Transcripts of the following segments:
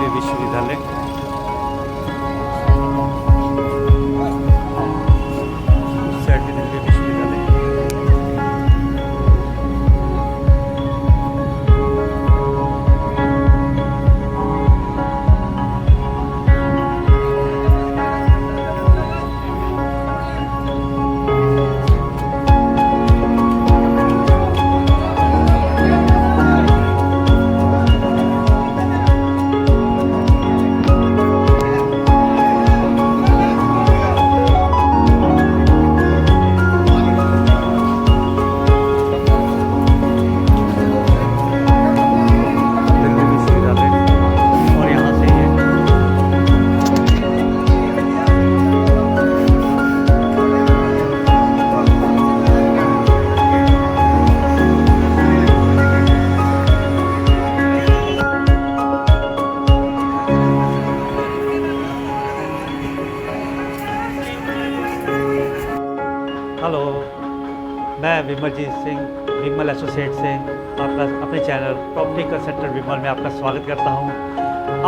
दिल्ली विश्वविद्यालय। सेट दिल्ली विश्वविद्यालय। हेलो, मैं विमलजीत सिंह विमल एसोसिएट से आपका अपने चैनल प्रॉपर्टी कंसल्टेंट विमल में आपका स्वागत करता हूं।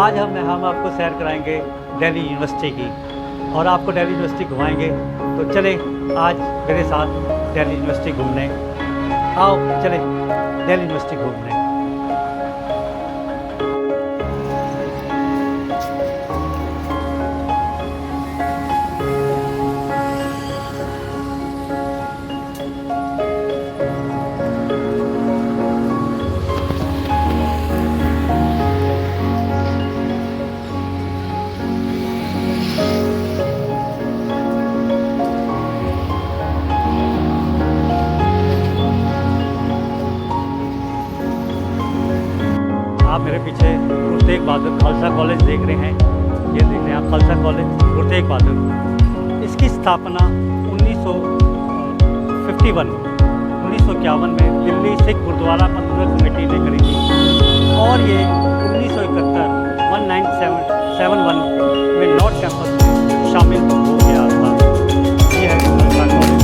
आज हम आपको सैर कराएंगे दिल्ली यूनिवर्सिटी की और आपको दिल्ली यूनिवर्सिटी घुमाएंगे। तो चले आज मेरे साथ दिल्ली यूनिवर्सिटी घूमने। आओ चले दिल्ली यूनिवर्सिटी घूमने। आप मेरे पीछे गुरु तेग बहादुर खालसा कॉलेज देख रहे हैं। ये देख रहे हैं आप खालसा कॉलेज गुरु तेग बहादुर। इसकी स्थापना 1951 में दिल्ली सिख गुरुद्वारा प्रबंधक कमेटी ने करी थी और ये 1971 में नॉर्थ कैंपस में शामिल हो गया था। ये है खालसा कॉलेज।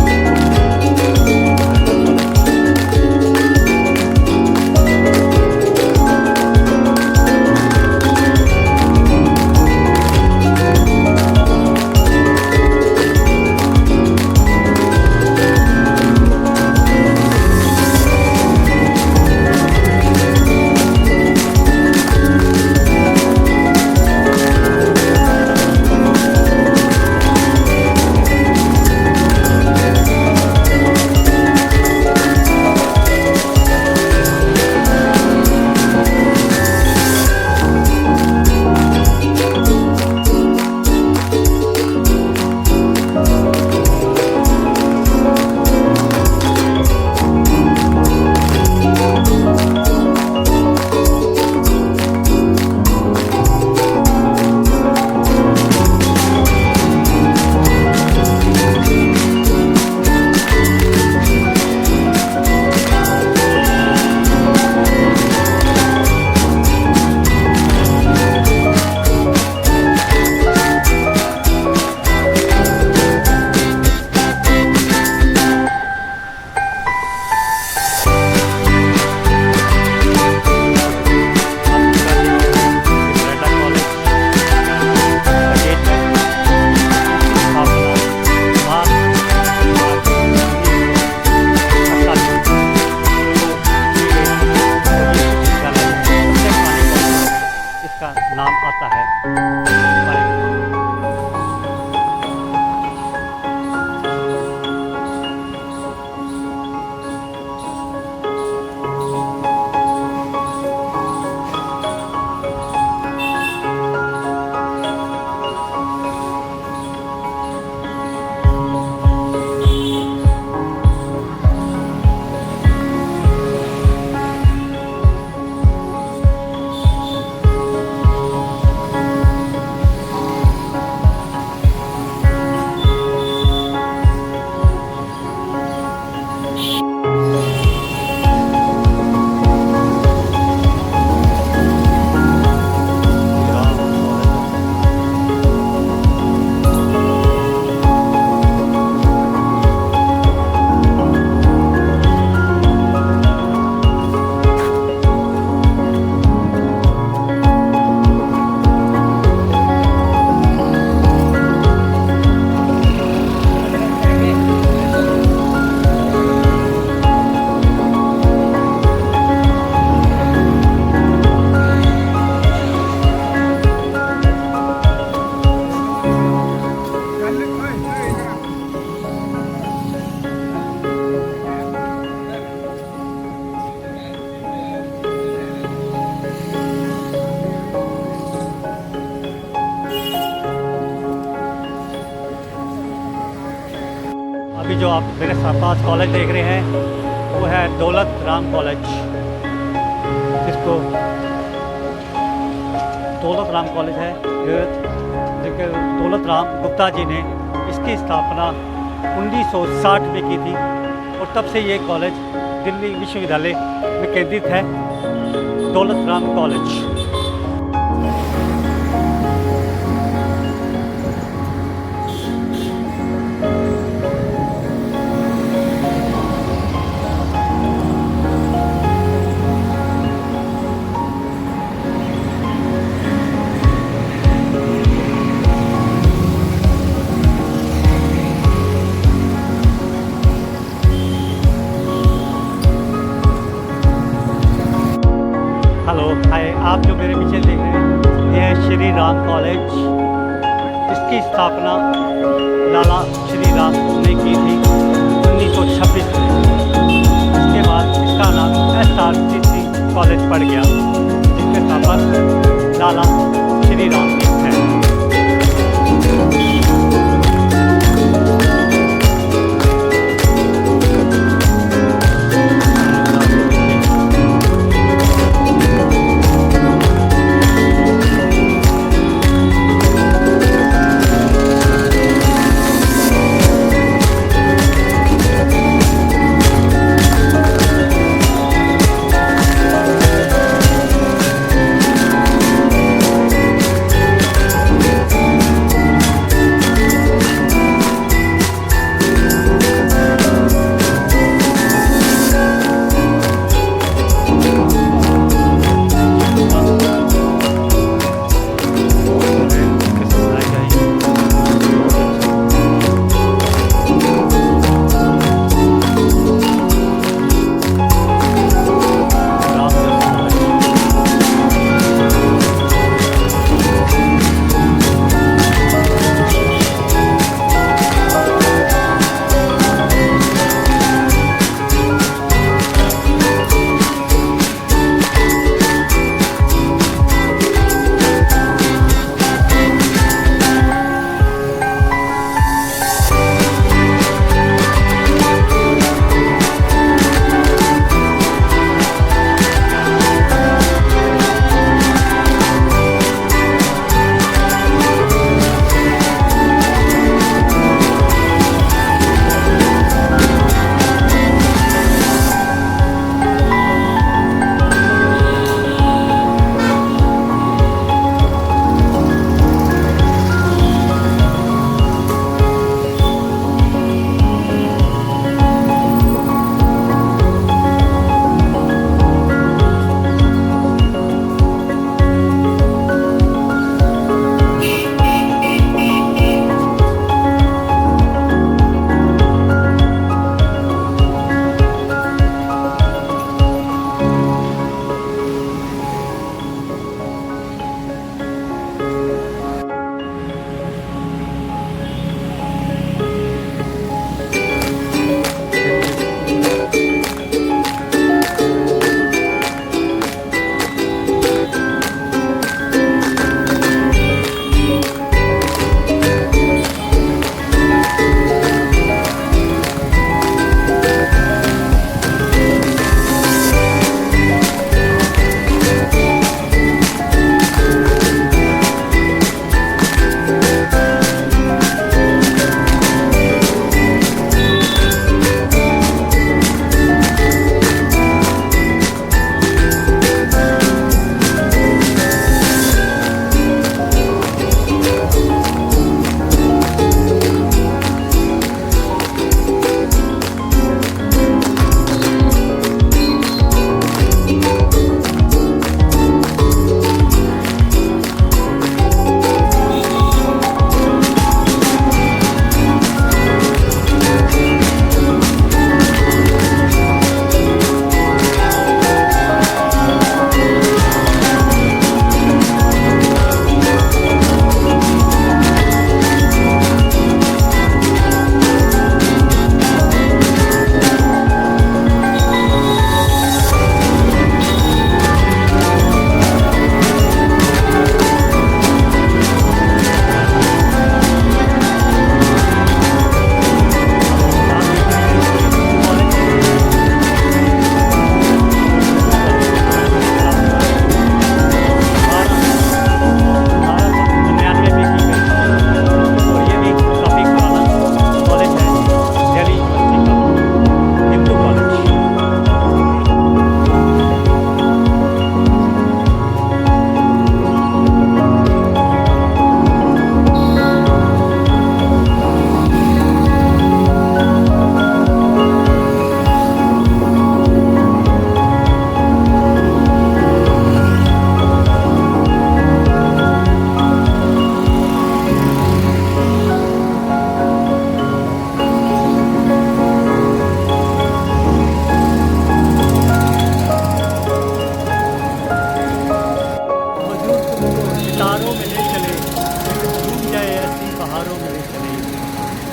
आप मेरे पास कॉलेज देख रहे हैं वो है दौलत राम कॉलेज, जिसको दौलत राम कॉलेज है। दौलत राम गुप्ता जी ने इसकी स्थापना 1960 में की थी और तब से ये कॉलेज दिल्ली विश्वविद्यालय में केंद्रित है, Daulat Ram college. Hello hi, आप जो मेरे पीछे देख रहे हैं ये है श्री राम कॉलेज। इसकी स्थापना लाला श्री राम ने की थी 1926 में। इसके बाद इसका नाम SRCC कॉलेज पड़ गया, जिसके स्थापक लाला श्री राम जी हैं।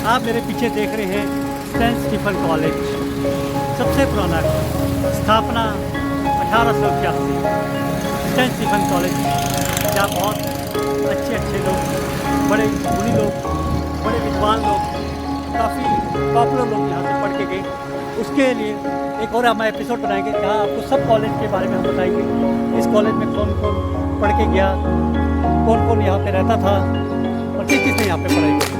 आप मेरे पीछे देख रहे हैं सेंट स्टीफन कॉलेज, सबसे पुराना स्थापना 1881। सेंट स्टीफन कॉलेज जहाँ बहुत अच्छे लोग, बड़े गुणी लोग, बड़े विद्वान लोग, काफ़ी पॉपुलर लोग यहाँ से पढ़ के गए। उसके लिए एक और हम एपिसोड बनाएंगे जहाँ आपको सब कॉलेज के बारे में हम बताएंगे। इस कॉलेज में कौन कौन पढ़ के गया, कौन कौन यहाँ पे रहता था और किस किस ने यहाँ पे पढ़ाई की।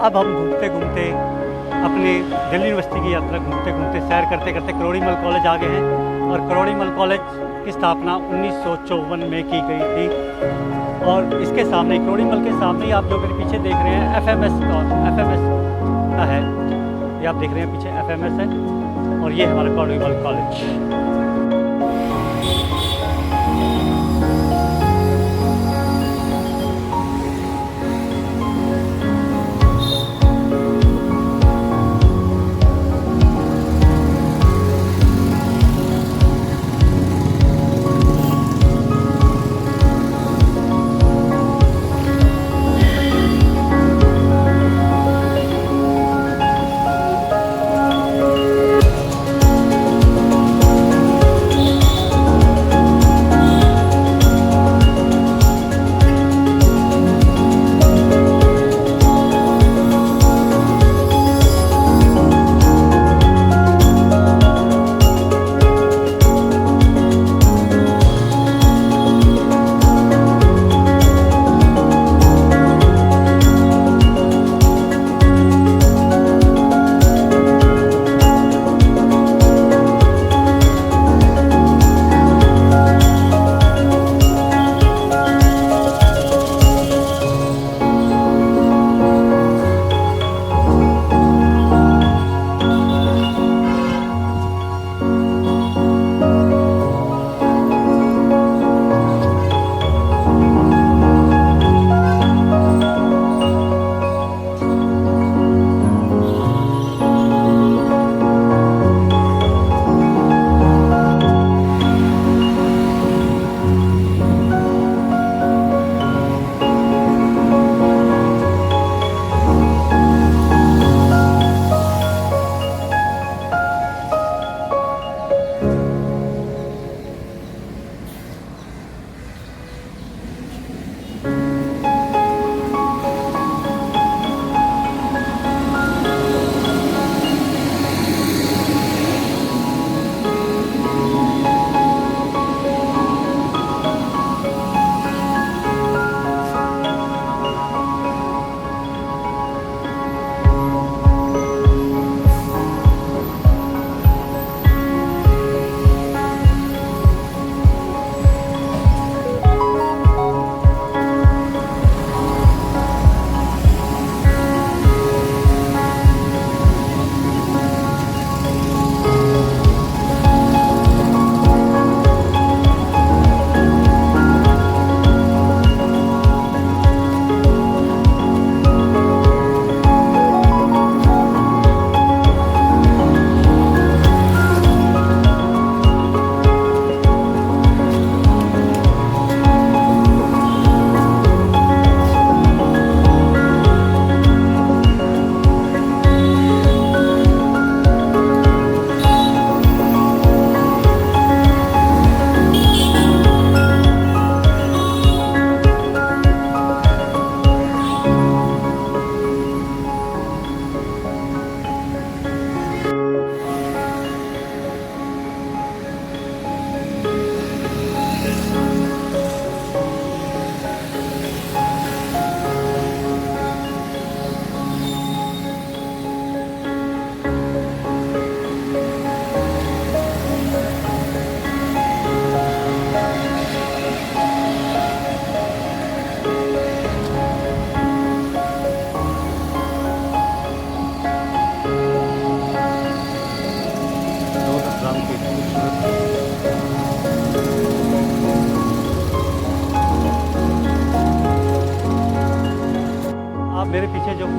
अब हम घूमते घूमते अपने दिल्ली यूनिवर्सिटी की यात्रा घूमते घूमते सैर करते करते करोड़ीमल कॉलेज आ गए हैं। और करोड़ीमल कॉलेज की स्थापना 1954 में की गई थी। और इसके सामने, करोड़ीमल के सामने ही आप जो मेरे पीछे देख रहे हैं FMS का है, ये आप देख रहे हैं पीछे FMS है और ये हमारा करोड़ीमल कॉलेज।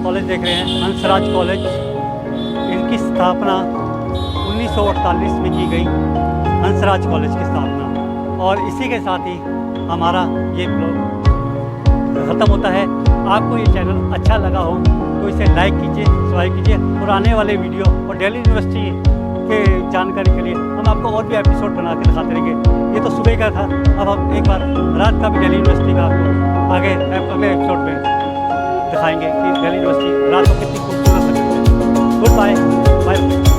कॉलेज देख रहे हैं, हंसराज कॉलेज। इनकी स्थापना 1948 में की गई, हंसराज कॉलेज की स्थापना। और इसी के साथ ही हमारा ये ब्लॉग ख़त्म होता है। आपको ये चैनल अच्छा लगा हो तो इसे लाइक कीजिए, सब्सक्राइब कीजिए और आने वाले वीडियो और दिल्ली यूनिवर्सिटी के जानकारी के लिए हम आपको और भी एपिसोड बना के दिखाते रहेंगे। ये तो सुबह का था, अब हम एक बार रात का भी दिल्ली यूनिवर्सिटी का आपको आगे अगले एपिसोड में दिखाएंगे कि दिल्ली यूनिवर्सिटी रात को कितनी खूबसूरत लगती है। Good bye bye.